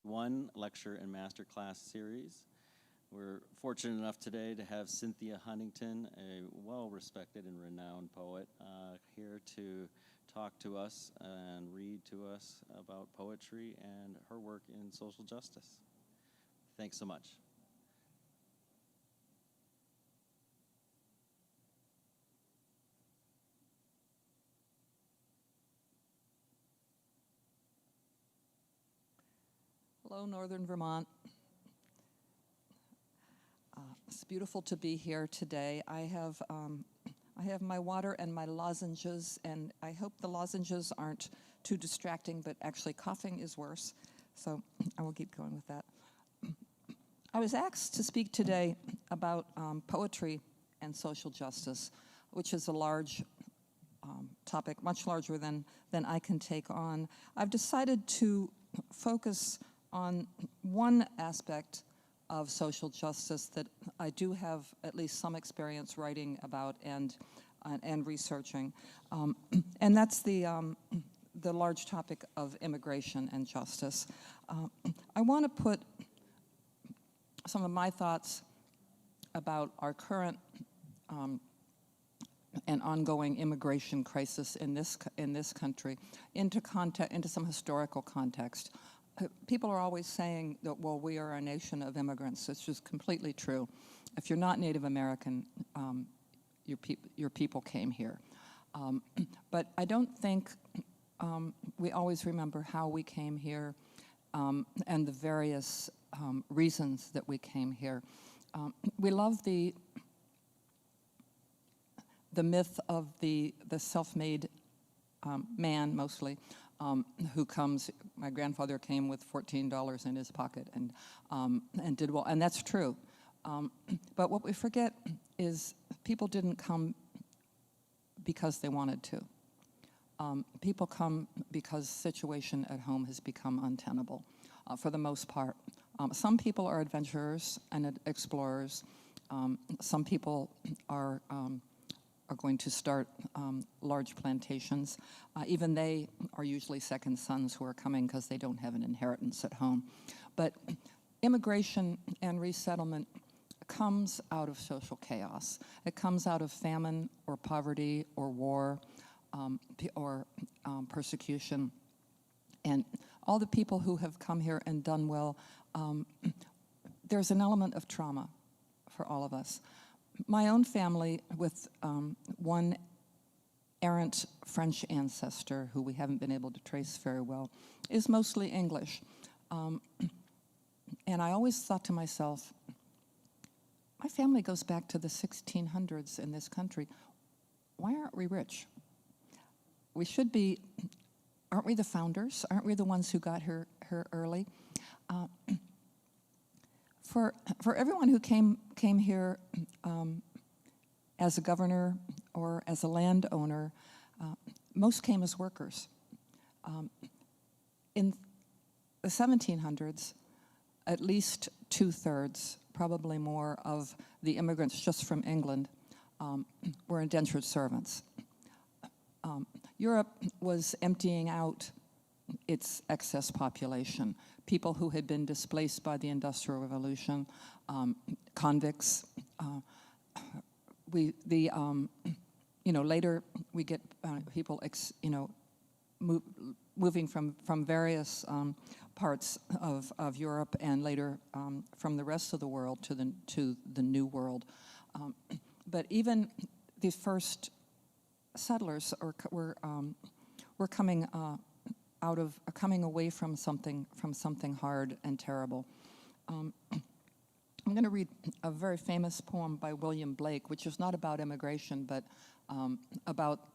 1 lecture and masterclass series. We're fortunate enough today to have Cynthia Huntington, a well-respected and renowned poet, here to talk to us and read to us about poetry and her work in social justice. Thanks so much. Hello, Northern Vermont. It's beautiful to be here today. I have my water and my lozenges, and I hope the lozenges aren't too distracting, but actually coughing is worse, so I will keep going with that. I was asked to speak today about poetry and social justice, which is a large topic, much larger than I can take on. I've decided to focus on one aspect of social justice that I do have at least some experience writing about and researching, and that's the large topic of immigration and justice. I want to put some of my thoughts about our current and ongoing immigration crisis in this country into some historical context. People are always saying that, well, we are a nation of immigrants. It's just completely true. If you're not Native American, your people came here. But I don't think we always remember how we came here and the various reasons that we came here. We love the myth of the self-made man, mostly, who comes. My grandfather came with $14 in his pocket and did well, and that's true. But what we forget is people didn't come because they wanted to. People come because situation at home has become untenable, for the most part. Some people are adventurers and explorers. Some people are going to start large plantations. Even they are usually second sons who are coming because they don't have an inheritance at home. But immigration and resettlement comes out of social chaos. It comes out of famine or poverty or war or persecution. And all the people who have come here and done well, there's an element of trauma for all of us. My own family, with one errant French ancestor who we haven't been able to trace very well, is mostly English. And I always thought to myself, my family goes back to the 1600s in this country. Why aren't we rich? We should be. Aren't we the founders? Aren't we the ones who got here early? For everyone who came here as a governor or as a landowner, most came as workers. In the 1700s, at least 2/3, probably more, of the immigrants just from England were indentured servants. Europe was emptying out its excess population, people who had been displaced by the Industrial Revolution, convicts. Later we get people, moving from various parts of Europe, and later from the rest of the world to the New World. But even the first settlers were coming coming away from something hard and terrible. I'm going to read a very famous poem by William Blake, which is not about immigration, but about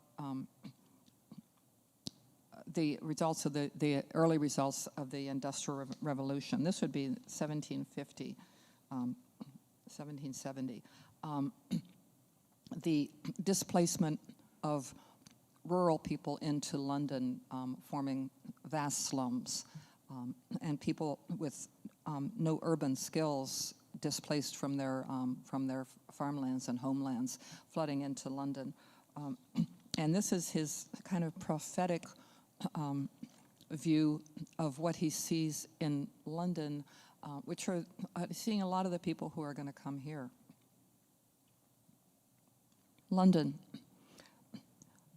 the results of the early results of the Industrial Revolution. This would be 1750, 1770. The displacement of rural people into London, forming vast slums, and people with no urban skills displaced from their farmlands and homelands, flooding into London. And this is his kind of prophetic view of what he sees in London, which are seeing a lot of the people who are going to come here. London.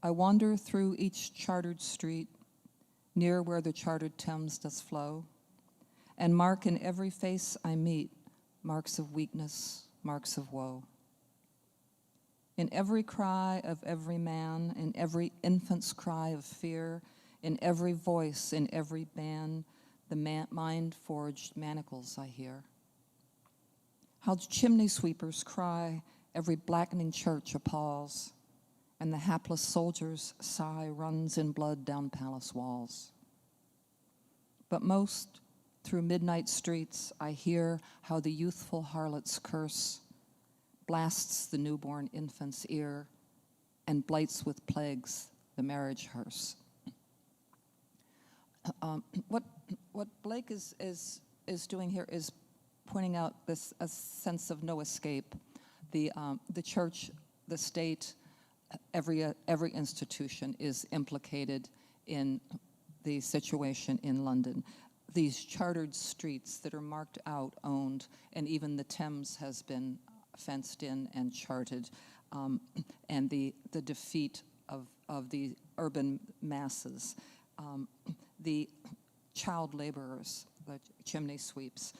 I wander through each chartered street, near where the chartered Thames does flow, and mark in every face I meet marks of weakness, marks of woe. In every cry of every man, in every infant's cry of fear, in every voice, in every band, the mind-forged manacles I hear. How chimney sweepers cry, every blackening church appalls, and the hapless soldier's sigh runs in blood down palace walls. But most, through midnight streets, I hear how the youthful harlot's curse blasts the newborn infant's ear and blights with plagues the marriage hearse. What Blake is doing here is pointing out this a sense of no escape. The church, the state, every institution is implicated in the situation in London. These chartered streets that are marked out, owned, and even the Thames has been fenced in and charted, and the defeat of the urban masses, the child laborers, the chimney sweeps,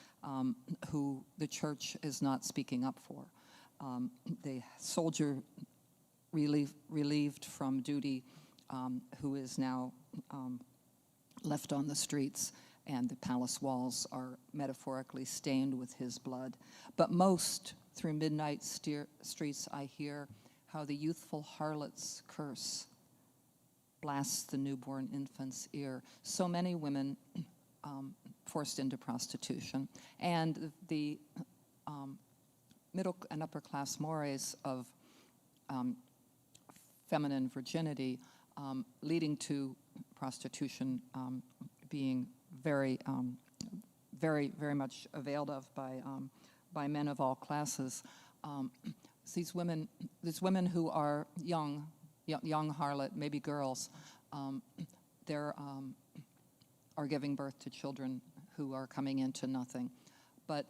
who the church is not speaking up for, the soldier relieved from duty, who is now left on the streets, and the palace walls are metaphorically stained with his blood. But most, through midnight streets, I hear how the youthful harlot's curse blasts the newborn infant's ear. So many women forced into prostitution, and the middle and upper class mores of feminine virginity leading to prostitution being very much availed of by men of all classes. These women who are young harlot, maybe girls, they're are giving birth to children who are coming into nothing, but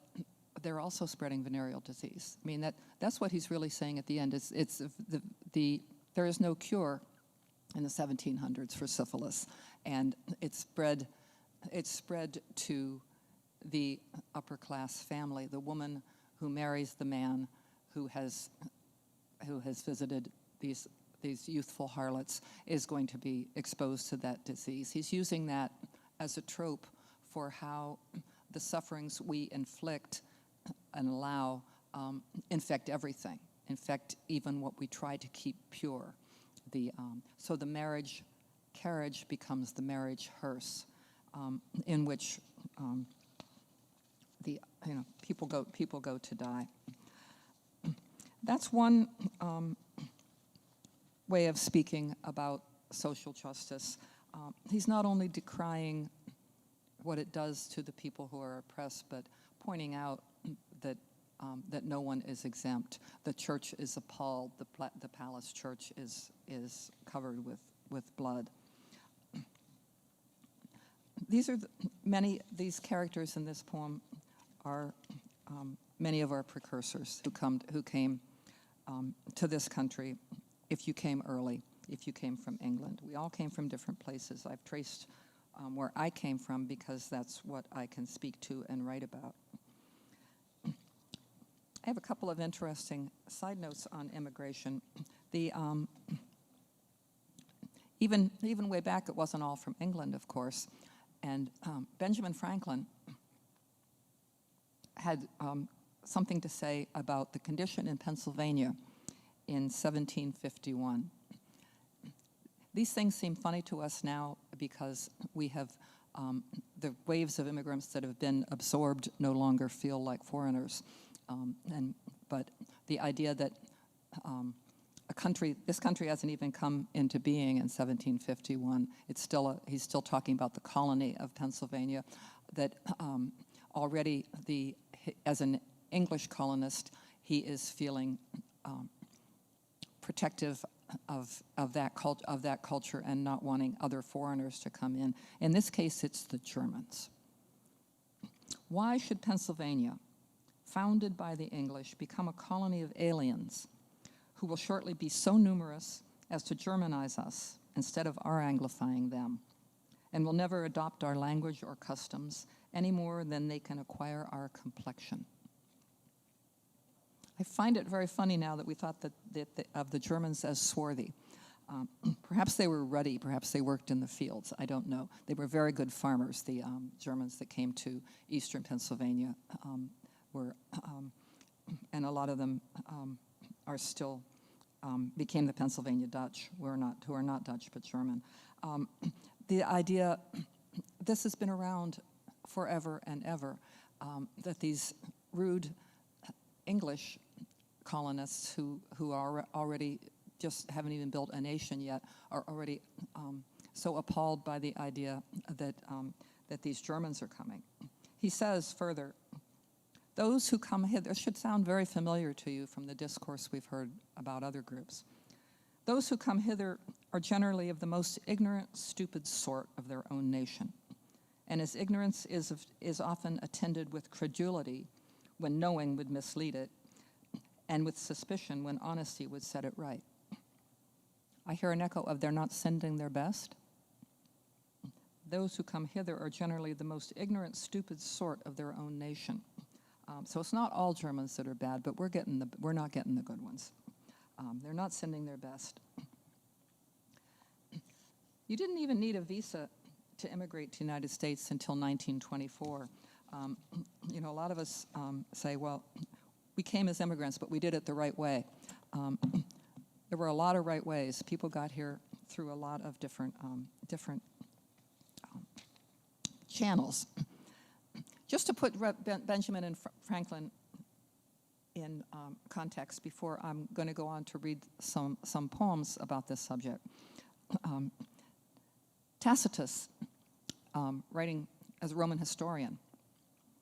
they're also spreading venereal disease. I mean, that's what he's really saying at the end. It's there is no cure in the 1700s for syphilis, and it's spread to the upper class family, the woman who marries the man who has visited these youthful harlots is going to be exposed to that disease. He's using that as a trope for how the sufferings we inflict and allow infect everything, infect even what we try to keep pure. So the marriage carriage becomes the marriage hearse, in which people go to die. That's one way of speaking about social justice. He's not only decrying what it does to the people who are oppressed, but pointing out that no one is exempt. The church is appalled. The palace church is covered with blood. These characters in this poem are many of our precursors who came to this country. If you came early, if you came from England, we all came from different places. I've traced where I came from because that's what I can speak to and write about. I have a couple of interesting side notes on immigration. Even way back, it wasn't all from England, of course. And Benjamin Franklin had something to say about the condition in Pennsylvania in 1751. These things seem funny to us now because we have the waves of immigrants that have been absorbed no longer feel like foreigners. But the idea that this country hasn't even come into being in 1751. He's still talking about the colony of Pennsylvania. That already as an English colonist, he is feeling protective that culture and not wanting other foreigners to come in. In this case, it's the Germans. Why should Pennsylvania, founded by the English, become a colony of aliens who will shortly be so numerous as to Germanize us instead of our Anglifying them, and will never adopt our language or customs any more than they can acquire our complexion? I find it very funny now that we thought of the Germans as swarthy. Perhaps they were ruddy, perhaps they worked in the fields, I don't know. They were very good farmers, the Germans that came to eastern Pennsylvania and a lot of them are still, became the Pennsylvania Dutch, who are not Dutch but German. The idea, this has been around forever and ever, that these rude English colonists who are already just haven't even built a nation yet are already so appalled by the idea that these Germans are coming. He says further, those who come hither, this should sound very familiar to you from the discourse we've heard about other groups. Those who come hither are generally of the most ignorant, stupid sort of their own nation. And as ignorance is often attended with credulity when knowing would mislead it, and with suspicion when honesty would set it right. I hear an echo of they're not sending their best. Those who come hither are generally the most ignorant, stupid sort of their own nation. So it's not all Germans that are bad, but we're not getting the good ones. They're not sending their best. You didn't even need a visa to immigrate to the United States until 1924. A lot of us say, well, we came as immigrants, but we did it the right way. There were a lot of right ways. People got here through a lot of different channels. Just to put Benjamin and Franklin in context before I'm going to go on to read some poems about this subject. Tacitus, writing as a Roman historian,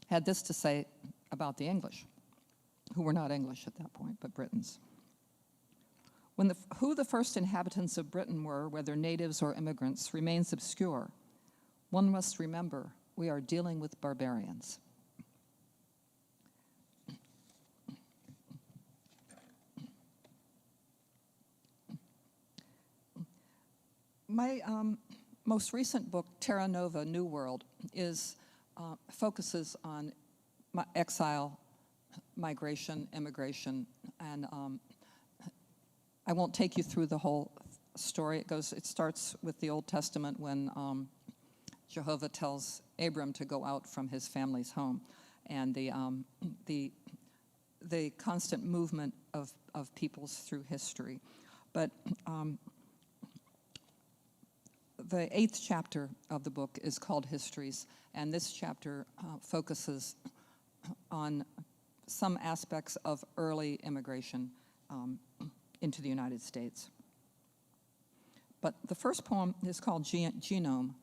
had this to say about the English, who were not English at that point, but Britons. Who the first inhabitants of Britain were, whether natives or immigrants, remains obscure. One must remember we are dealing with barbarians. My most recent book, Terra Nova, New World, focuses on exile, migration, immigration, and I won't take you through the whole story. It starts with the Old Testament when Jehovah tells Abram to go out from his family's home, and the constant movement of peoples through history. But the 8th chapter of the book is called Histories, and this chapter focuses on some aspects of early immigration into the United States. But the first poem is called Genome,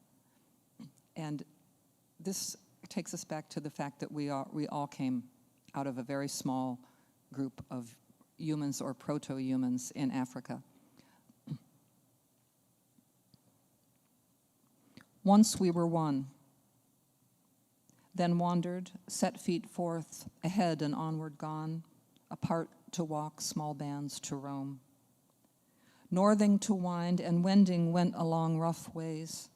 and this takes us back to the fact that we all came out of a very small group of humans or proto-humans in Africa. Once we were one, then wandered, set feet forth, ahead and onward gone, apart to walk, small bands to roam. Northing to wind and wending went along rough ways,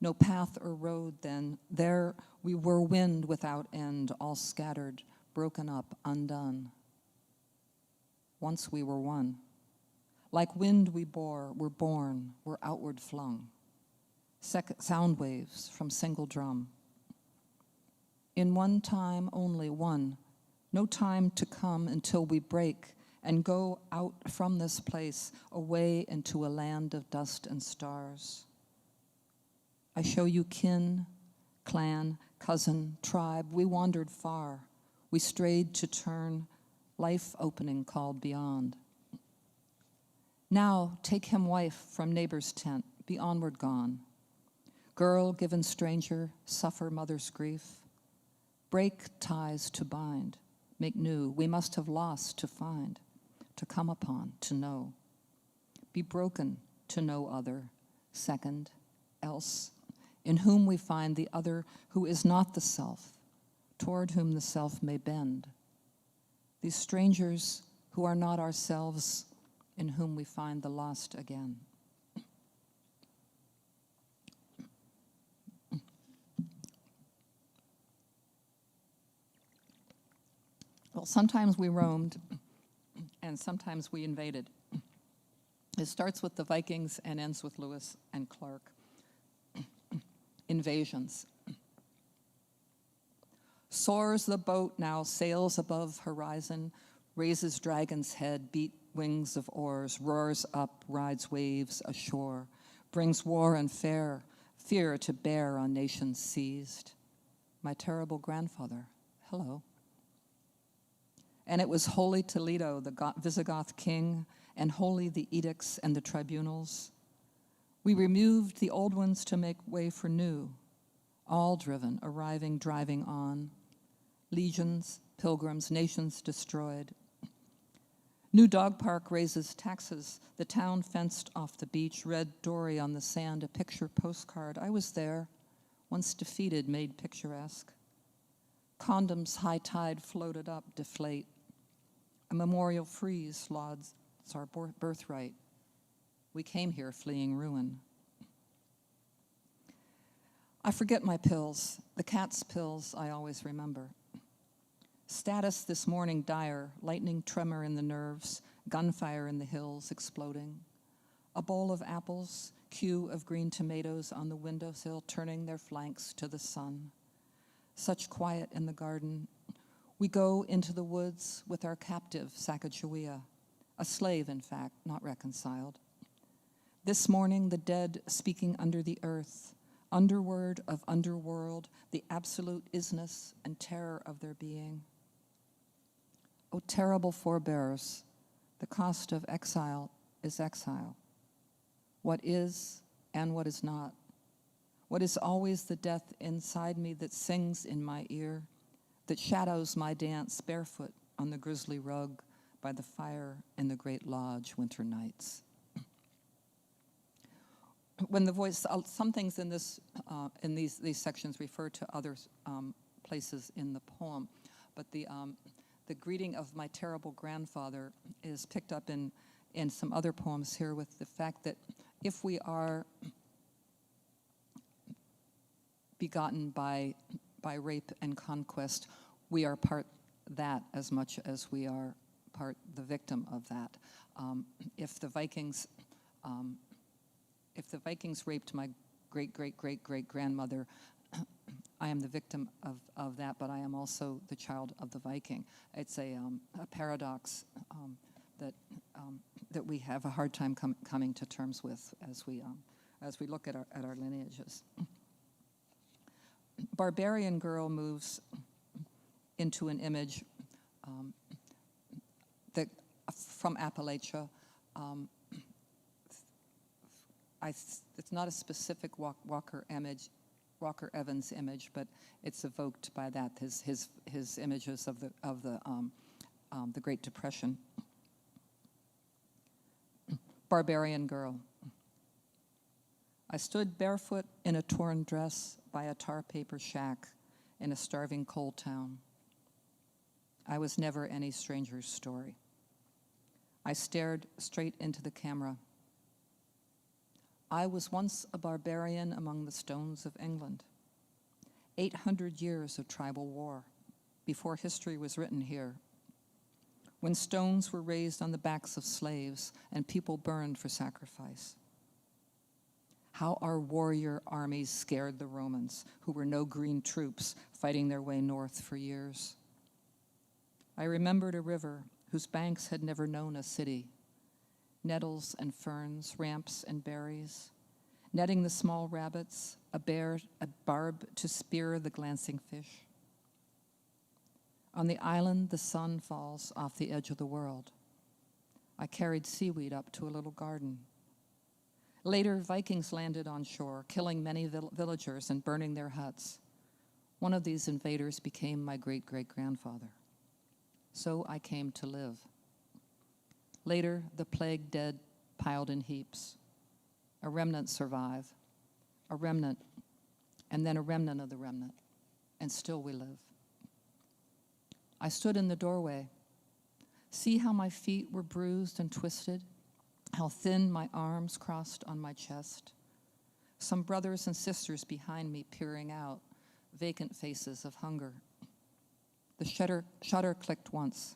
no path or road then. There we were wind without end, all scattered, broken up, undone. Once we were one. Like wind we bore, were born, were outward flung. Sound waves from single drum. In one time only one, no time to come until we break and go out from this place, away into a land of dust and stars. I show you kin, clan, cousin, tribe. We wandered far. We strayed to turn, life opening called beyond. Now take him wife from neighbor's tent, be onward gone. Girl given stranger, suffer mother's grief. Break ties to bind, make new. We must have lost to find, to come upon, to know. be broken to no other, second, else, in whom we find the other who is not the self, toward whom the self may bend. These strangers who are not ourselves, in whom we find the lost again. Well, sometimes we roamed, and sometimes we invaded. It starts with the Vikings and ends with Lewis and Clark. Invasions. Soars the boat now, sails above horizon, raises dragon's head, beat wings of oars, roars up, rides waves ashore, brings war and fear to bear on nations seized. My terrible grandfather, hello. And it was holy Toledo, the Visigoth king, and holy the edicts and the tribunals. We removed the old ones to make way for new, all driven, arriving, driving on. Legions, pilgrims, nations destroyed. New dog park raises taxes. The town fenced off the beach, red dory on the sand, a picture postcard. I was there, once defeated, made picturesque. Condoms, high tide, floated up, deflate. A memorial freeze lauds our birthright. We came here fleeing ruin. I forget my pills, the cat's pills I always remember. Status this morning dire, lightning tremor in the nerves, gunfire in the hills exploding. A bowl of apples, queue of green tomatoes on the windowsill turning their flanks to the sun. Such quiet in the garden. We go into the woods with our captive, Sacagawea, a slave, in fact, not reconciled. This morning, the dead speaking under the earth, underword of underworld, the absolute isness and terror of their being. O terrible forebears, the cost of exile is exile. What is and what is not. What is always the death inside me that sings in my ear, that shadows my dance barefoot on the grisly rug by the fire in the great lodge winter nights. When the voice, some things in these sections refer to other places in the poem, but the greeting of my terrible grandfather is picked up in some other poems here with the fact that if we are begotten by rape and conquest, we are part that as much as we are part the victim of that. If the Vikings raped my great-great-great-great-grandmother, I am the victim of that, but I am also the child of the Viking. It's a paradox that we have a hard time coming to terms with as we look at our lineages. Barbarian Girl moves into an image that from Appalachia. It's not a specific Walker Evans image, but it's evoked by that, his images of the Great Depression. Barbarian Girl. I stood barefoot in a torn dress by a tar paper shack in a starving coal town. I was never any stranger's story. I stared straight into the camera. I was once a barbarian among the stones of England. 800 years of tribal war before history was written here, when stones were raised on the backs of slaves and people burned for sacrifice. How our warrior armies scared the Romans, who were no green troops fighting their way north for years. I remembered a river whose banks had never known a city. Nettles and ferns, ramps and berries, netting the small rabbits, a barb to spear the glancing fish. On the island, the sun falls off the edge of the world. I carried seaweed up to a little garden. Later, Vikings landed on shore, killing many villagers and burning their huts. One of these invaders became my great-great-grandfather. So I came to live. Later, the plague-dead piled in heaps. A remnant survive, a remnant, and then a remnant of the remnant, and still we live. I stood in the doorway. See how my feet were bruised and twisted, how thin my arms crossed on my chest. Some brothers and sisters behind me peering out, vacant faces of hunger. The shutter clicked once.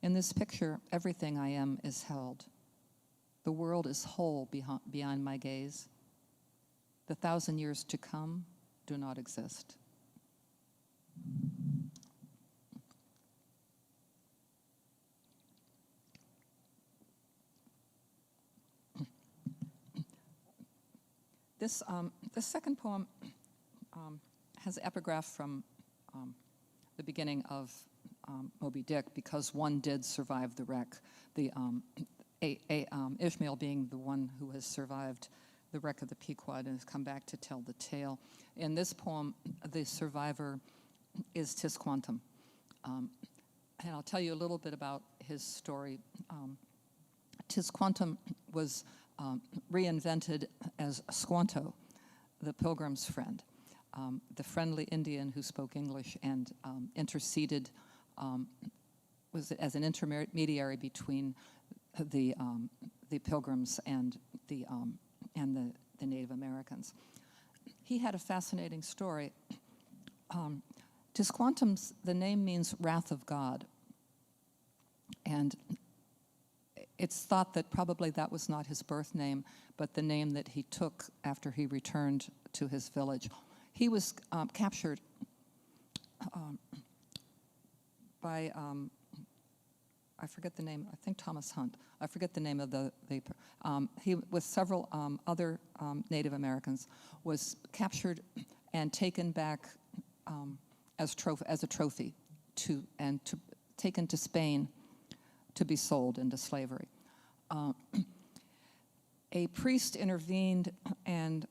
In this picture, everything I am is held. The world is whole beyond my gaze. The 1,000 years to come do not exist. This second poem has epigraph from the beginning of Moby Dick, because one did survive the wreck. Ishmael being the one who has survived the wreck of the Pequod and has come back to tell the tale. In this poem, the survivor is Tisquantum. And I'll tell you a little bit about his story. Tisquantum was reinvented as Squanto, the pilgrim's friend, the friendly Indian who spoke English and interceded, was as an intermediary between the pilgrims and the Native Americans. He had a fascinating story. Tisquantum's, the name means wrath of God, and it's thought that probably that was not his birth name, but the name that he took after he returned to his village. He was captured by, I forget the name, I think Thomas Hunt. I forget the name of he, with several other Native Americans, was captured and taken back as a trophy taken to Spain to be sold into slavery. A priest intervened and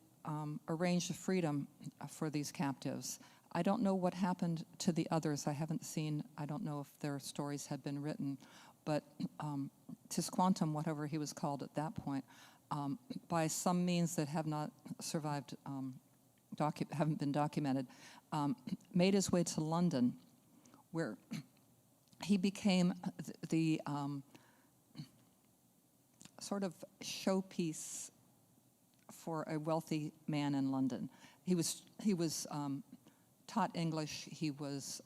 arranged a freedom for these captives. I don't know what happened to the others. I don't know if their stories had been written, but Tisquantum, whatever he was called at that point, by some means that have not survived, haven't been documented, made his way to London, where he became the sort of showpiece for a wealthy man in London. He was taught English. He was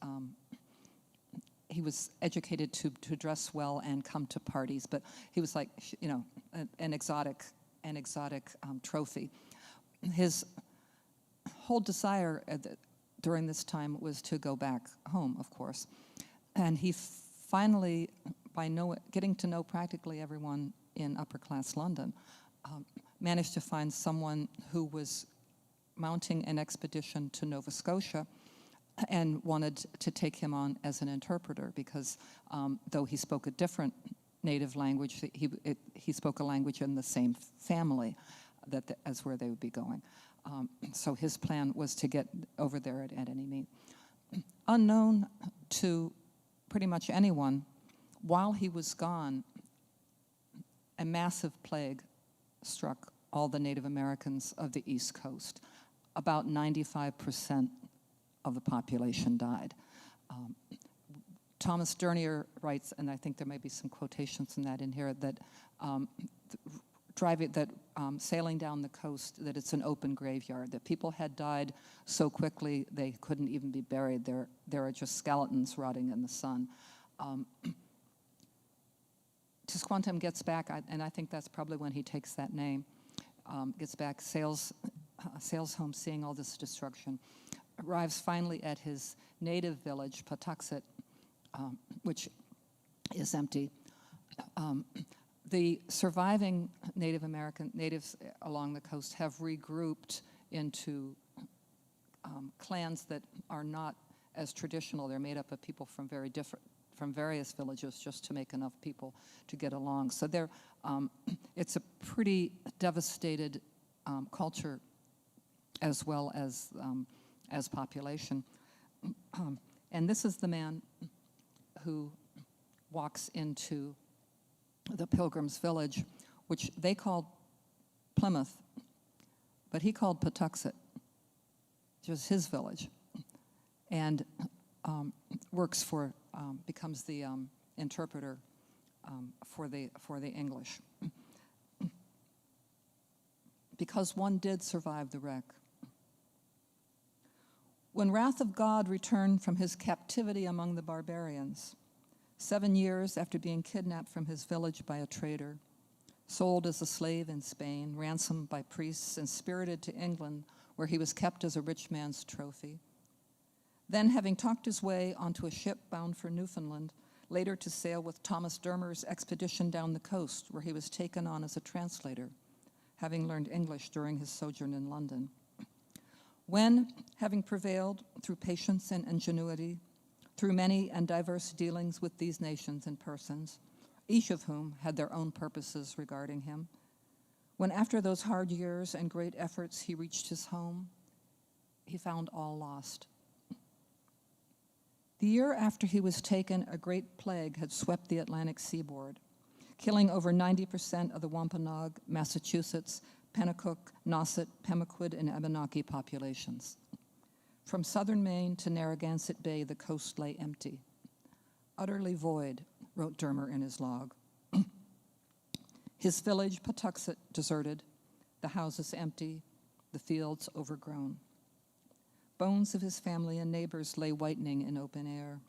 educated to dress well and come to parties, but he was like, an exotic trophy. His whole desire during this time was to go back home, of course. And he finally, by getting to know practically everyone in upper-class London, managed to find someone who was mounting an expedition to Nova Scotia and wanted to take him on as an interpreter because though he spoke a different native language, he spoke a language in the same family as where they would be going. So his plan was to get over there at any means. Unknown to pretty much anyone, while he was gone, a massive plague struck all the Native Americans of the East Coast. About 95% of the population died. Thomas Dernier writes, and I think there may be some quotations from that in here, that sailing down the coast, that it's an open graveyard, that people had died so quickly they couldn't even be buried. There are just skeletons rotting in the sun. Tisquantum gets back, and I think that's probably when he takes that name, gets back, sails home seeing all this destruction, arrives finally at his native village, Patuxet, which is empty. The surviving natives along the coast have regrouped into clans that are not as traditional. They're made up of people from various villages just to make enough people to get along. So it's a pretty devastated culture as well as population. And this is the man who walks into the pilgrim's village which they called Plymouth, but he called Patuxet, which was his village, and works for, becomes the interpreter for the English. Because one did survive the wreck. When Wrath of God returned from his captivity among the barbarians, 7 years after being kidnapped from his village by a trader, sold as a slave in Spain, ransomed by priests, and spirited to England, where he was kept as a rich man's trophy. Then, having talked his way onto a ship bound for Newfoundland, later to sail with Thomas Dermer's expedition down the coast, where he was taken on as a translator, having learned English during his sojourn in London. When, having prevailed through patience and ingenuity, through many and diverse dealings with these nations and persons, each of whom had their own purposes regarding him, when after those hard years and great efforts he reached his home, he found all lost. The year after he was taken, a great plague had swept the Atlantic seaboard, killing over 90% of the Wampanoag, Massachusetts, Pennacook, Nauset, Pemaquid, and Abenaki populations. From southern Maine to Narragansett Bay, the coast lay empty. Utterly void, wrote Dermer in his log. His village, Patuxet, deserted, the houses empty, the fields overgrown. Bones of his family and neighbors lay whitening in open air,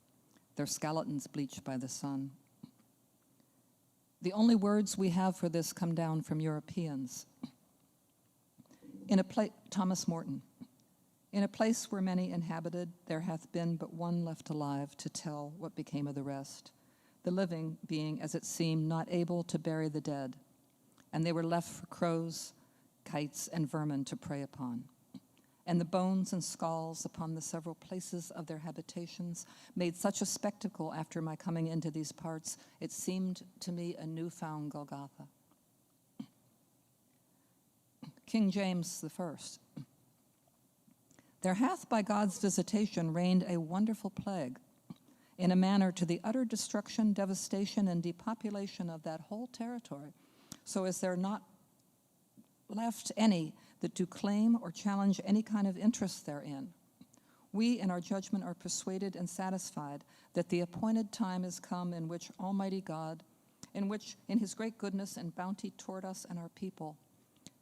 their skeletons bleached by the sun. The only words we have for this come down from Europeans. Thomas Morton. In a place where many inhabited, there hath been but one left alive to tell what became of the rest, the living being, as it seemed, not able to bury the dead, and they were left for crows, kites, and vermin to prey upon. And the bones and skulls upon the several places of their habitations made such a spectacle after my coming into these parts, it seemed to me a newfound Golgotha. King James I. There hath by God's visitation reigned a wonderful plague, in a manner to the utter destruction, devastation, and depopulation of that whole territory, so as there not left any that do claim or challenge any kind of interest therein. We, in our judgment, are persuaded and satisfied that the appointed time is come in which Almighty God, in his great goodness and bounty toward us and our people,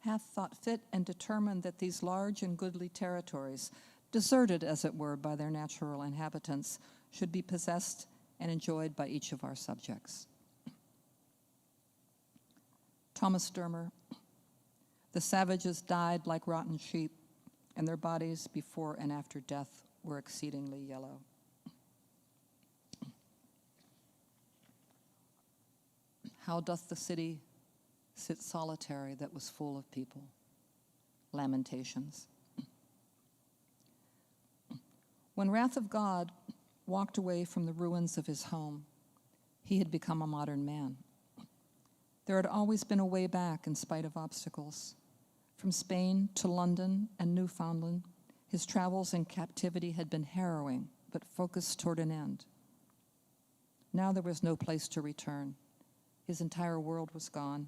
hath thought fit and determined that these large and goodly territories, deserted as it were by their natural inhabitants, should be possessed and enjoyed by each of our subjects. Thomas Dermer. The savages died like rotten sheep, and their bodies before and after death were exceedingly yellow. How doth the city sit solitary that was full of people? Lamentations. When Wrath of God walked away from the ruins of his home, he had become a modern man. There had always been a way back in spite of obstacles. From Spain to London and Newfoundland, his travels in captivity had been harrowing, but focused toward an end. Now there was no place to return. His entire world was gone.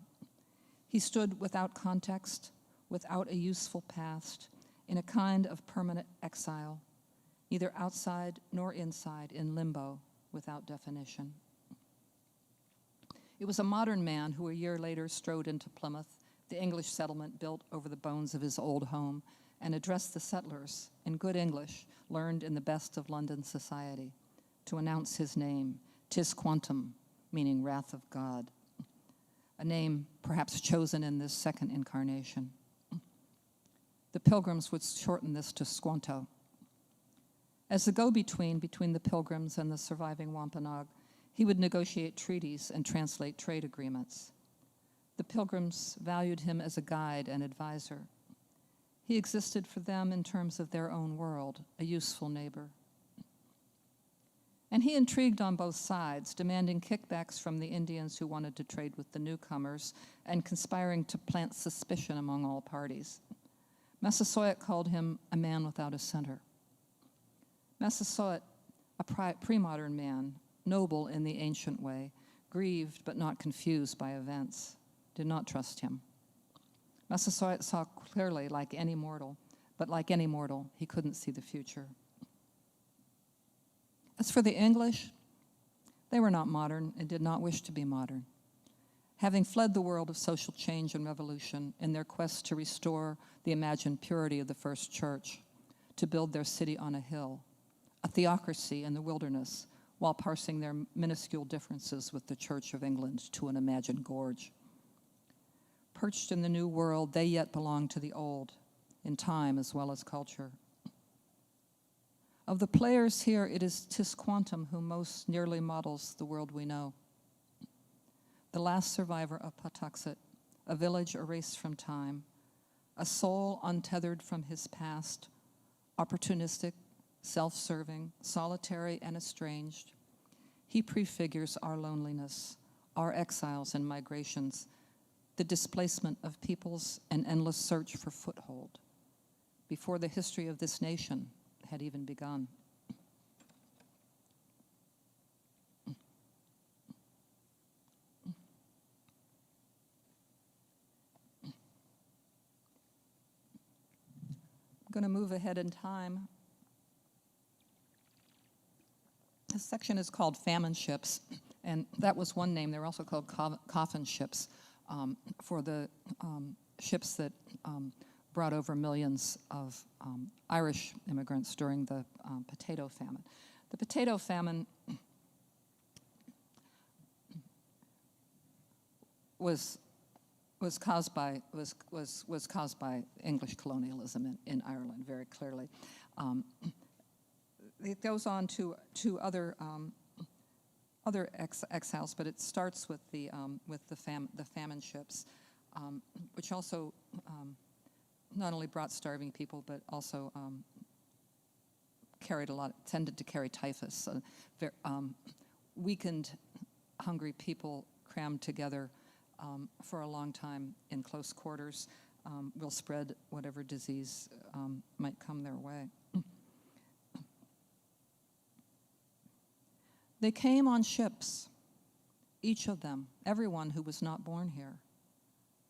He stood without context, without a useful past, in a kind of permanent exile, neither outside nor inside, in limbo, without definition. It was a modern man who a year later strode into Plymouth, the English settlement built over the bones of his old home, and addressed the settlers in good English, learned in the best of London society, to announce his name, Tis Quantum, meaning wrath of God, a name perhaps chosen in this second incarnation. The Pilgrims would shorten this to Squanto. As the go-between between the Pilgrims and the surviving Wampanoag, he would negotiate treaties and translate trade agreements. The Pilgrims valued him as a guide and advisor. He existed for them in terms of their own world, a useful neighbor. And he intrigued on both sides, demanding kickbacks from the Indians who wanted to trade with the newcomers and conspiring to plant suspicion among all parties. Massasoit called him a man without a center. Massasoit, a pre-modern man, noble in the ancient way, grieved but not confused by events, did not trust him. Massasoit saw clearly like any mortal, but like any mortal, he couldn't see the future. As for the English, they were not modern and did not wish to be modern. Having fled the world of social change and revolution in their quest to restore the imagined purity of the first church, to build their city on a hill, a theocracy in the wilderness, while parsing their minuscule differences with the Church of England to an imagined gorge. Perched in the new world, they yet belong to the old, in time as well as culture. Of the players here, it is Tisquantum who most nearly models the world we know. The last survivor of Pawtuxet, a village erased from time, a soul untethered from his past, opportunistic, self-serving, solitary, and estranged, he prefigures our loneliness, our exiles and migrations, the displacement of peoples and endless search for foothold, before the history of this nation had even begun. I'm going to move ahead in time. This section is called Famine Ships, and that was one name. They were also called coffin ships for the ships that brought over millions of Irish immigrants during the potato famine. The potato famine was caused by English colonialism in Ireland, very clearly. It goes on to other exiles, but it starts with the famine ships, which also not only brought starving people, but also tended to carry typhus. Weakened, hungry people crammed together for a long time in close quarters will spread whatever disease might come their way. They came on ships, each of them, everyone who was not born here.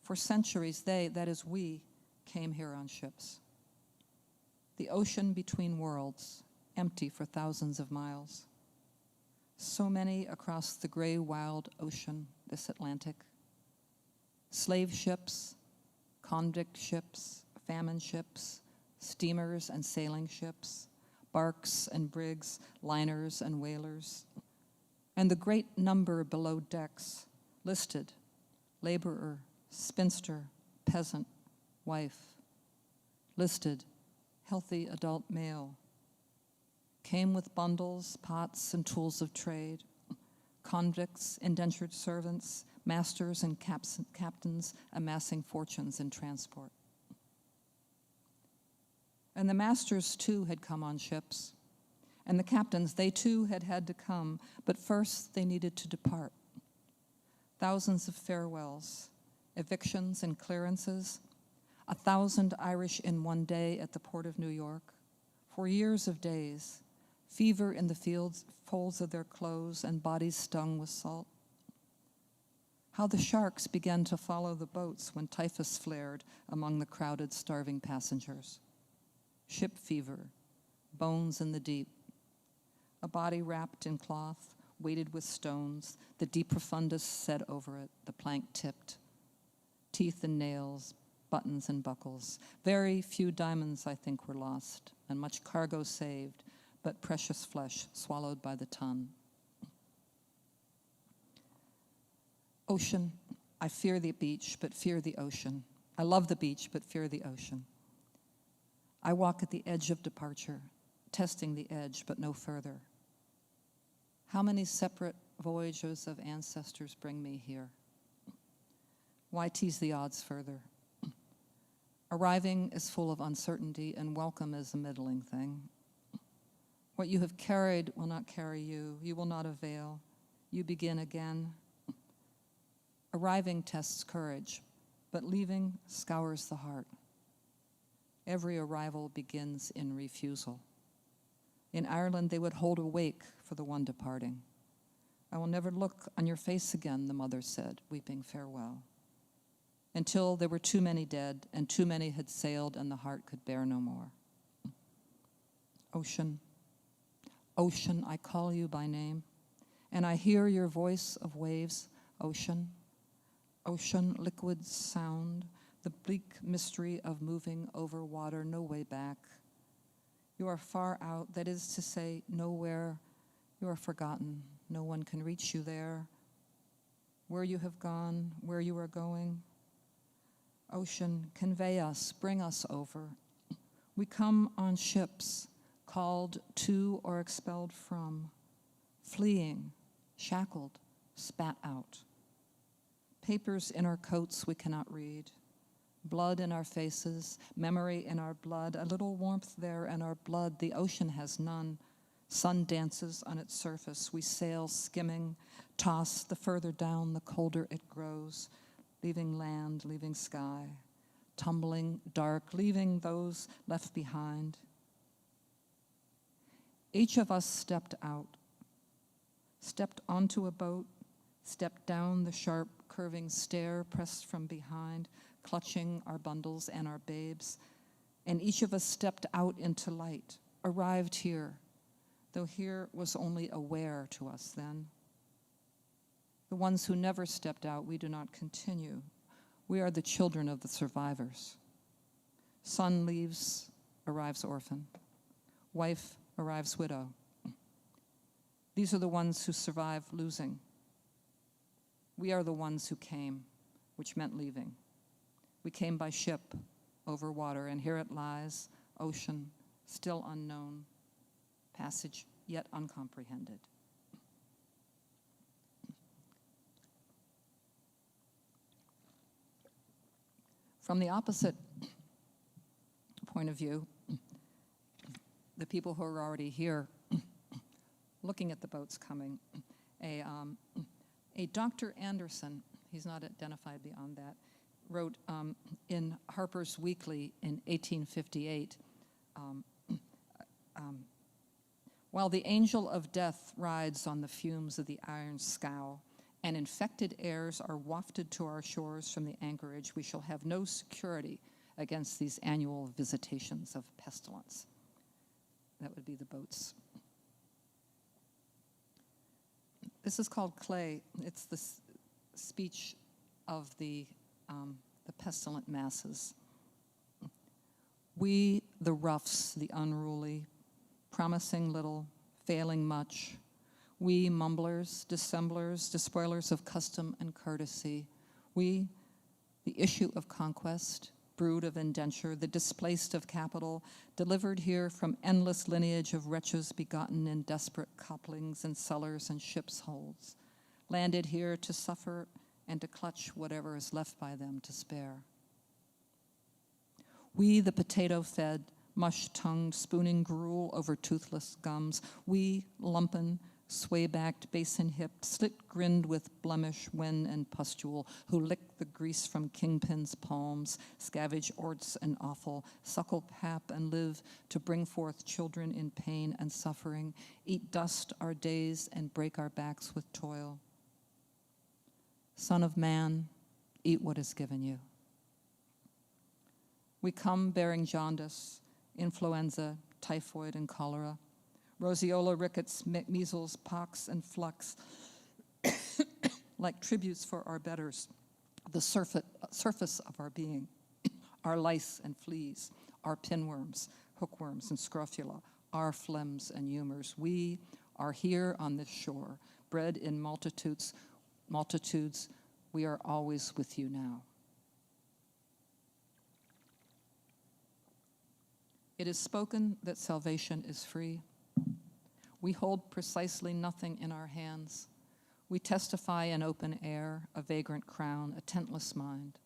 For centuries, they, that is we, came here on ships. The ocean between worlds, empty for thousands of miles. So many across the gray, wild ocean, this Atlantic. Slave ships, convict ships, famine ships, steamers and sailing ships, barks and brigs, liners and whalers, and the great number below decks, listed, laborer, spinster, peasant, wife, listed, healthy adult male, came with bundles, pots, and tools of trade, convicts, indentured servants, masters and captains amassing fortunes in transport. And the masters, too, had come on ships. And the captains, they, too, had to come. But first, they needed to depart. Thousands of farewells, evictions and clearances, 1,000 Irish in one day at the port of New York, for years of days, fever in the folds of their clothes and bodies stung with salt. How the sharks began to follow the boats when typhus flared among the crowded, starving passengers. Ship fever, bones in the deep, a body wrapped in cloth, weighted with stones, the de profundis set over it, the plank tipped, teeth and nails, buttons and buckles. Very few diamonds, I think, were lost, and much cargo saved, but precious flesh swallowed by the ton. Ocean, I fear the beach, but fear the ocean. I love the beach, but fear the ocean. I walk at the edge of departure, testing the edge, but no further. How many separate voyages of ancestors bring me here? Why tease the odds further? Arriving is full of uncertainty, and welcome is a middling thing. What you have carried will not carry you. You will not avail. You begin again. Arriving tests courage, but leaving scours the heart. Every arrival begins in refusal. In Ireland, they would hold a wake for the one departing. I will never look on your face again, the mother said, weeping farewell. until there were too many dead, and too many had sailed, and the heart could bear no more. Ocean, ocean, I call you by name, and I hear your voice of waves. Ocean, ocean, liquid sound, the bleak mystery of moving over water, no way back. You are far out, that is to say, nowhere. You are forgotten. No one can reach you there. Where you have gone, where you are going. Ocean, convey us, bring us over. We come on ships, called to or expelled from, fleeing, shackled, spat out. Papers in our coats we cannot read. Blood in our faces, memory in our blood, a little warmth there in our blood. The ocean has none. Sun dances on its surface. We sail skimming, toss the further down, the colder it grows, leaving land, leaving sky, tumbling dark, leaving those left behind. Each of us stepped out, stepped onto a boat, stepped down the sharp, curving stair pressed from behind, clutching our bundles and our babes, and each of us stepped out into light, arrived here, though here was only a where to us then. The ones who never stepped out, we do not continue. We are the children of the survivors. Son leaves, arrives orphan. Wife arrives widow. These are the ones who survive losing. We are the ones who came, which meant leaving. We came by ship, over water, and here it lies, ocean, still unknown, passage yet uncomprehended. From the opposite point of view, the people who are already here, looking at the boats coming, a Dr. Anderson, he's not identified beyond that, wrote in Harper's Weekly in 1858, while the angel of death rides on the fumes of the iron scow, and infected airs are wafted to our shores from the anchorage, we shall have no security against these annual visitations of pestilence. That would be the boats. This is called Clay. It's the speech of the pestilent masses. We, the roughs, the unruly, promising little, failing much. We, mumblers, dissemblers, despoilers of custom and courtesy. We, the issue of conquest, brood of indenture, the displaced of capital, delivered here from endless lineage of wretches begotten in desperate couplings and cellars and ships' holds, landed here to suffer and to clutch whatever is left by them to spare. We, the potato-fed, mush-tongued, spooning gruel over toothless gums. We, lumpen, sway-backed, basin-hipped, slit-grinned with blemish, wen, and pustule, who lick the grease from kingpins' palms, scavenge orts and offal, suckle pap and live to bring forth children in pain and suffering, eat dust our days and break our backs with toil. Son of man, eat what is given you. We come bearing jaundice, influenza, typhoid, and cholera, roseola, rickets, measles, pox, and flux, like tributes for our betters, the surface of our being, our lice and fleas, our pinworms, hookworms, and scrofula, our phlegms and humors. We are here on this shore, bred in multitudes. We are always with you now. It is spoken that salvation is free. We hold precisely nothing in our hands. We testify in open air, a vagrant crown, a tentless mind.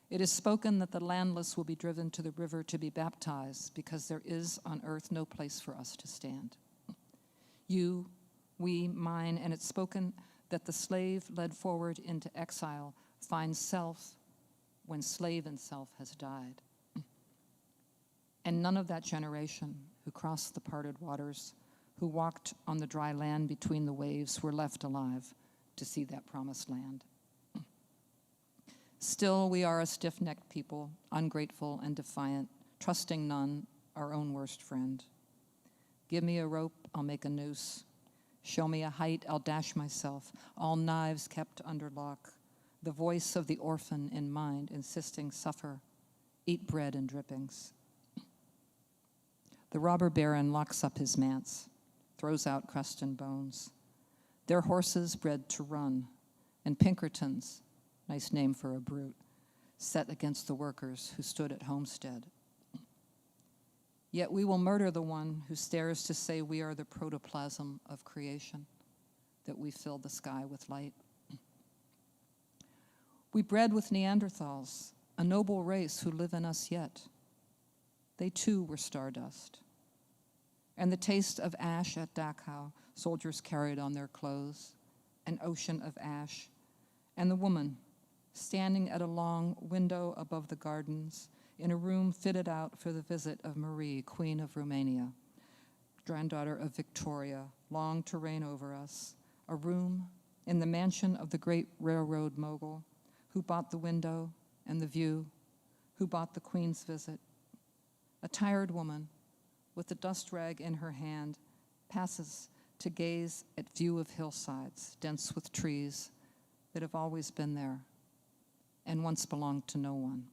It is spoken that the landless will be driven to the river to be baptized because there is on earth no place for us to stand. You, we, mine, and it's spoken that the slave led forward into exile finds self when slave in self has died. And none of that generation who crossed the parted waters, who walked on the dry land between the waves, were left alive to see that promised land. Still, we are a stiff-necked people, ungrateful and defiant, trusting none, our own worst friend. Give me a rope, I'll make a noose. Show me a height, I'll dash myself, all knives kept under lock. The voice of the orphan in mind, insisting suffer, eat bread and drippings. The robber baron locks up his manse, throws out crust and bones. Their horses bred to run, and Pinkertons, nice name for a brute, set against the workers who stood at homestead. Yet we will murder the one who stares to say we are the protoplasm of creation, that we fill the sky with light. We bred with Neanderthals, a noble race who live in us yet. They too were stardust. And the taste of ash at Dachau, soldiers carried on their clothes, an ocean of ash, and the woman standing at a long window above the gardens in a room fitted out for the visit of Marie, Queen of Romania, granddaughter of Victoria, long to reign over us, a room in the mansion of the great railroad mogul who bought the window and the view, who bought the Queen's visit. A tired woman with the dust rag in her hand passes to gaze at view of hillsides dense with trees that have always been there and once belonged to no one.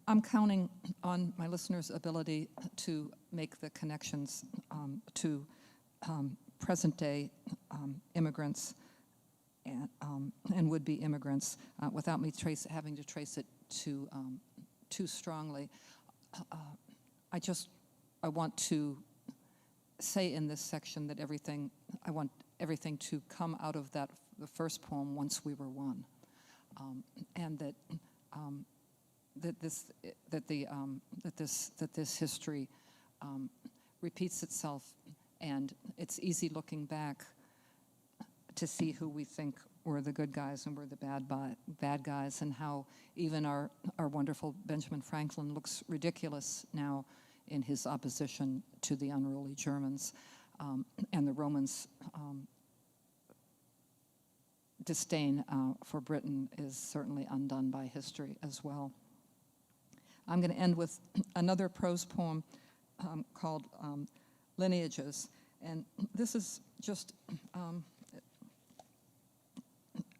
I'm counting on my listeners' ability to make the connections to present-day immigrants and would-be immigrants without me having to trace it too strongly. I want to say in this section that I want everything to come out of the first poem, Once We Were One, and that this history repeats itself, and it's easy looking back to see who we think were the good guys and were the bad guys, and how even our wonderful Benjamin Franklin looks ridiculous now in his opposition to the unruly Germans, and the Romans' disdain for Britain is certainly undone by history as well. I'm going to end with another prose poem called Lineages, and this is just a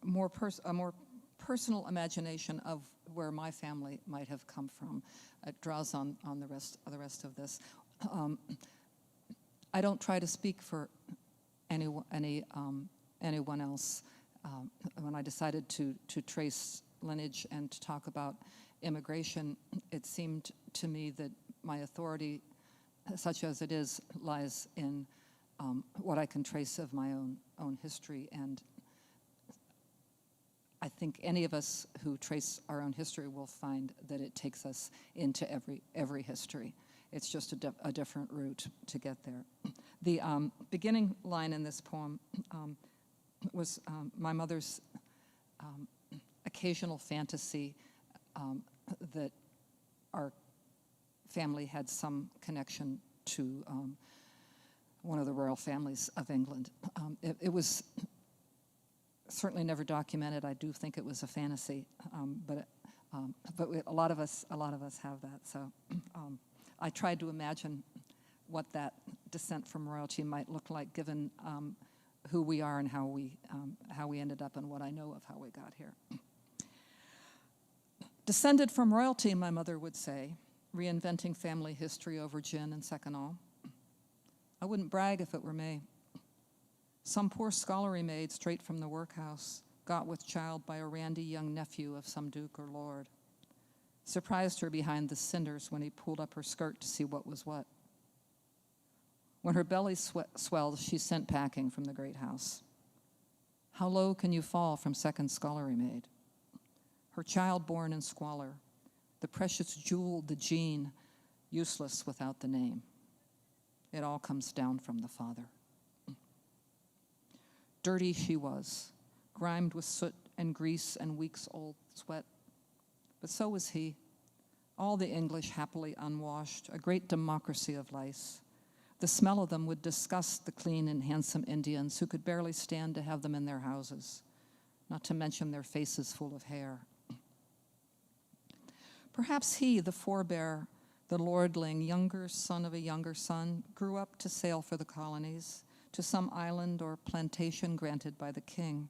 more personal imagination of where my family might have come from. It draws on the rest of this. I don't try to speak for anyone else. When I decided to trace lineage and to talk about immigration, it seemed to me that my authority, such as it is, lies in what I can trace of my own history. And I think any of us who trace our own history will find that it takes us into every history. It's just a different route to get there. The beginning line in this poem was my mother's occasional fantasy that our family had some connection to one of the royal families of England. It was certainly never documented. I do think it was a fantasy, but a lot of us have that. So I tried to imagine what that descent from royalty might look like, given who we are and how we ended up, and what I know of how we got here. Descended from royalty, my mother would say, reinventing family history over gin and seconal. I wouldn't brag if it were me. Some poor scullery maid straight from the workhouse, got with child by a randy young nephew of some duke or lord. Surprised her behind the cinders when he pulled up her skirt to see what was what. When her belly swelled, she sent packing from the great house. How low can you fall from second scullery maid? Her child born in squalor, the precious jewel, the gene, useless without the name. It all comes down from the father. Dirty she was, grimed with soot and grease and weeks-old sweat. But so was he, all the English happily unwashed, a great democracy of lice. The smell of them would disgust the clean and handsome Indians who could barely stand to have them in their houses, not to mention their faces full of hair. Perhaps he, the forebear, the lordling, younger son of a younger son, grew up to sail for the colonies, to some island or plantation granted by the king,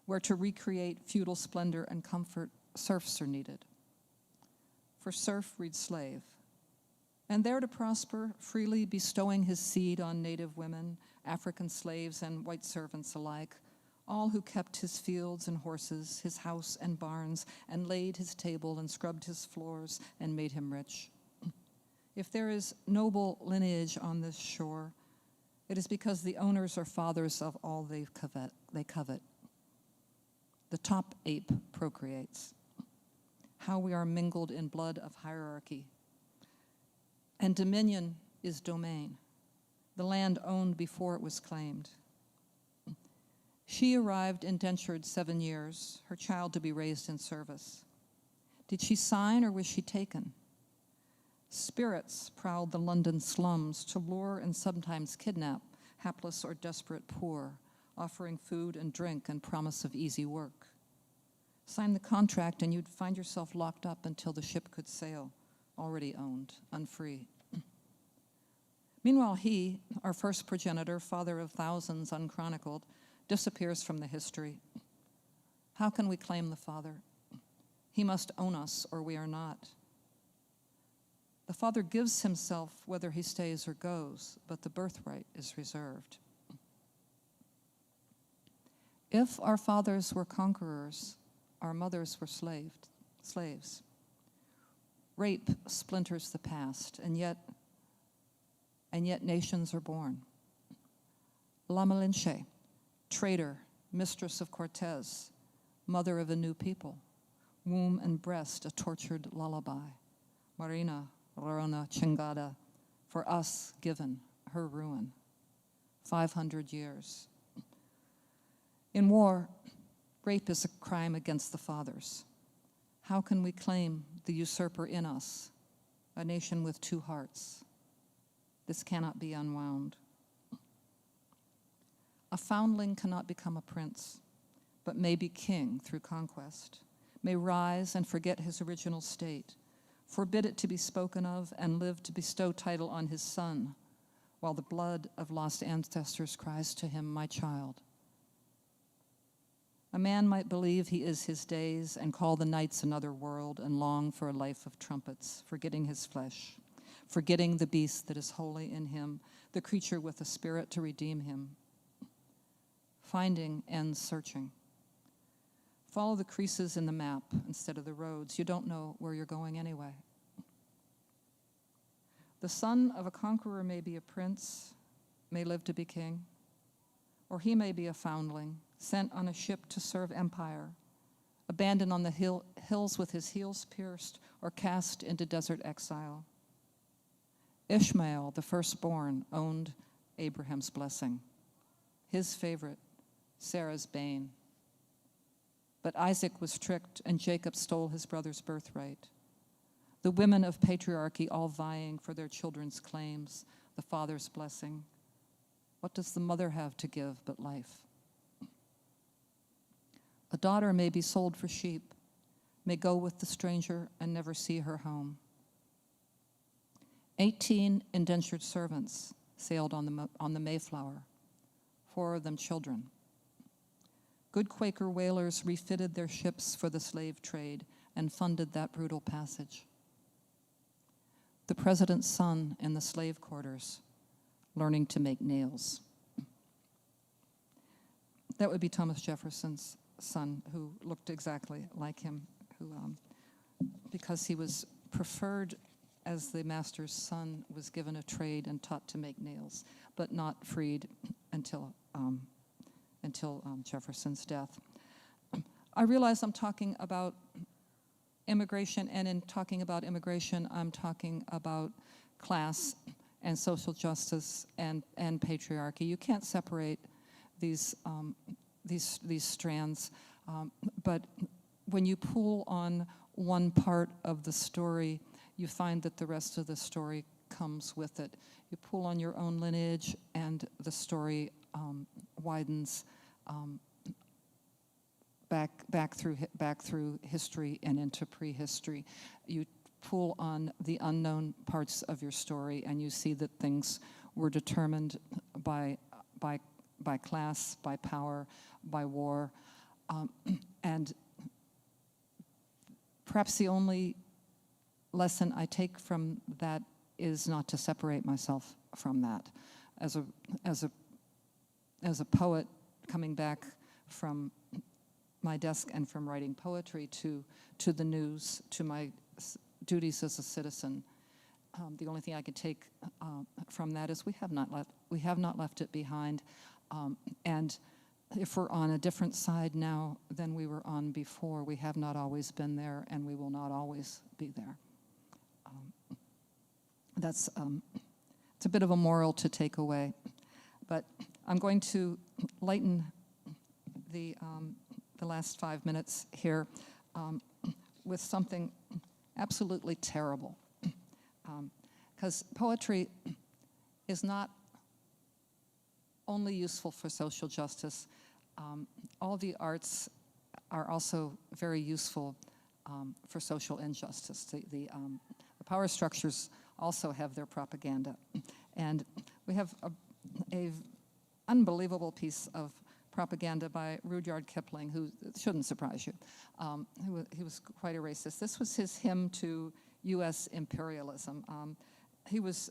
where to recreate feudal splendor and comfort, serfs are needed. For serf reads slave, and there to prosper, freely bestowing his seed on native women, African slaves, and white servants alike, all who kept his fields and horses, his house and barns, and laid his table and scrubbed his floors and made him rich. If there is noble lineage on this shore, it is because the owners are fathers of all they covet. The top ape procreates. How we are mingled in blood of hierarchy. And dominion is domain, the land owned before it was claimed. She arrived indentured 7 years, her child to be raised in service. Did she sign or was she taken? Spirits prowled the London slums to lure and sometimes kidnap hapless or desperate poor, offering food and drink and promise of easy work. Sign the contract and you'd find yourself locked up until the ship could sail, already owned, unfree. Meanwhile, he, our first progenitor, father of thousands unchronicled, disappears from the history. How can we claim the father? He must own us or we are not. The father gives himself whether he stays or goes, but the birthright is reserved. If our fathers were conquerors, our mothers were slaves. Rape splinters the past, and yet nations are born. La Malinche, traitor, mistress of Cortez, mother of a new people, womb and breast a tortured lullaby. Marina, Rona, Chingada, for us given, her ruin. 500 years. In war, rape is a crime against the fathers. How can we claim the usurper in us, a nation with two hearts? This cannot be unwound. A foundling cannot become a prince, but may be king through conquest, may rise and forget his original state, forbid it to be spoken of, and live to bestow title on his son, while the blood of lost ancestors cries to him, my child. A man might believe he is his days and call the nights another world and long for a life of trumpets, forgetting his flesh, forgetting the beast that is holy in him, the creature with a spirit to redeem him. Finding ends searching. Follow the creases in the map instead of the roads. You don't know where you're going anyway. The son of a conqueror may be a prince, may live to be king, or he may be a foundling, sent on a ship to serve empire, abandoned on the hills with his heels pierced, or cast into desert exile. Ishmael, the firstborn, owned Abraham's blessing, his favorite, Sarah's bane. But Isaac was tricked, and Jacob stole his brother's birthright. The women of patriarchy all vying for their children's claims, the father's blessing. What does the mother have to give but life? A daughter may be sold for sheep, may go with the stranger and never see her home. 18 indentured servants sailed on the Mayflower, 4 of them children. Good Quaker whalers refitted their ships for the slave trade and funded that brutal passage. The president's son in the slave quarters, learning to make nails. That would be Thomas Jefferson's son, who looked exactly like him, because he was preferred as the master's son, was given a trade and taught to make nails, but not freed until Jefferson's death. I realize I'm talking about immigration, and in talking about immigration, I'm talking about class and social justice and patriarchy. You can't separate these strands, but when you pull on one part of the story, you find that the rest of the story comes with it. You pull on your own lineage, and the story widens back through history and into prehistory. You pull on the unknown parts of your story, and you see that things were determined by class, by power, by war, and perhaps the only lesson I take from that is not to separate myself from that. As a poet coming back from my desk and from writing poetry to the news, to my duties as a citizen, the only thing I could take from that is we have not left it behind, and if we're on a different side now than we were on before, we have not always been there, and we will not always be there. It's a bit of a moral to take away, but I'm going to lighten the last 5 minutes here with something absolutely terrible, because poetry is not only useful for social justice. All the arts are also very useful for social injustice. The power structures also have their propaganda. And we have a unbelievable piece of propaganda by Rudyard Kipling, who shouldn't surprise you. He was quite a racist. This was his hymn to U.S. imperialism. He was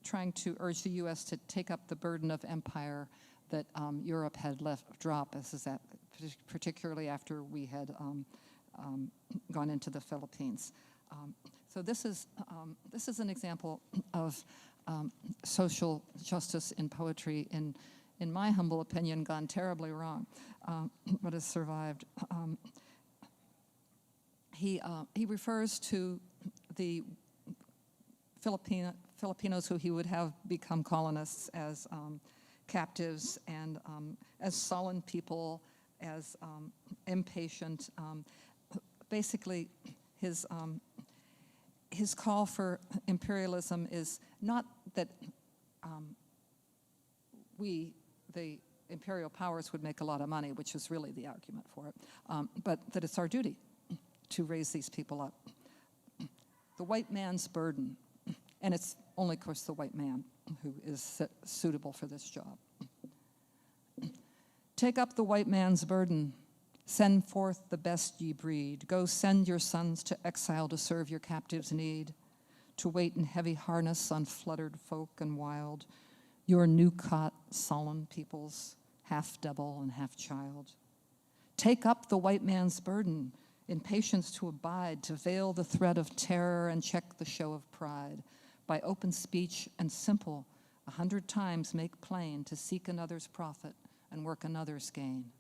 trying to urge the U.S. to take up the burden of empire that Europe had left drop, particularly after we had gone into the Philippines. So this is an example of social justice in poetry, in my humble opinion, gone terribly wrong, but has survived. He refers to the Filipinos who he would have become colonists as captives and as sullen people, as impatient. Basically, his call for imperialism is not that we, the imperial powers, would make a lot of money, which is really the argument for it, but that it's our duty to raise these people up. The white man's burden, and it's only, of course, the white man who is suitable for this job. Take up the white man's burden. Send forth the best ye breed. Go send your sons to exile to serve your captives' need, to wait in heavy harness on fluttered folk and wild, your new-caught sullen peoples, half devil and half child. Take up the white man's burden, in patience to abide, to veil the threat of terror and check the show of pride, by open speech and simple, 100 times make plain, to seek another's profit and work another's gain.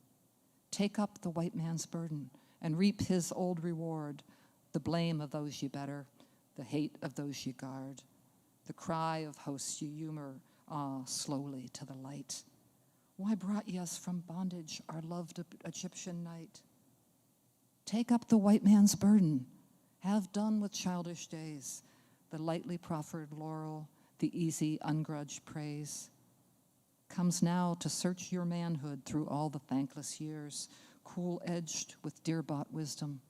Take up the white man's burden and reap his old reward, the blame of those ye better, the hate of those ye guard, the cry of hosts ye humor, slowly to the light. Why brought ye us from bondage, our loved Egyptian night? Take up the white man's burden, have done with childish days, the lightly proffered laurel, the easy ungrudged praise. Comes now to search your manhood through all the thankless years, cool-edged with dear-bought wisdom,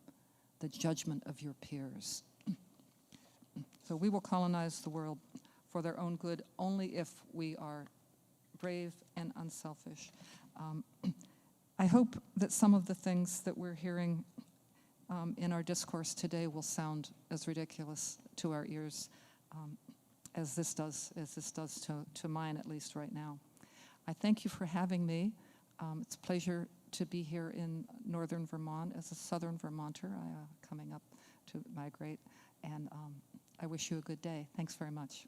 the judgment of your peers. So we will colonize the world for their own good only if we are brave and unselfish. I hope that some of the things that we're hearing in our discourse today will sound as ridiculous to our ears as this does to mine, at least right now. I thank you for having me. It's a pleasure to be here in northern Vermont as a southern Vermonter, coming up to migrate, and I wish you a good day. Thanks very much.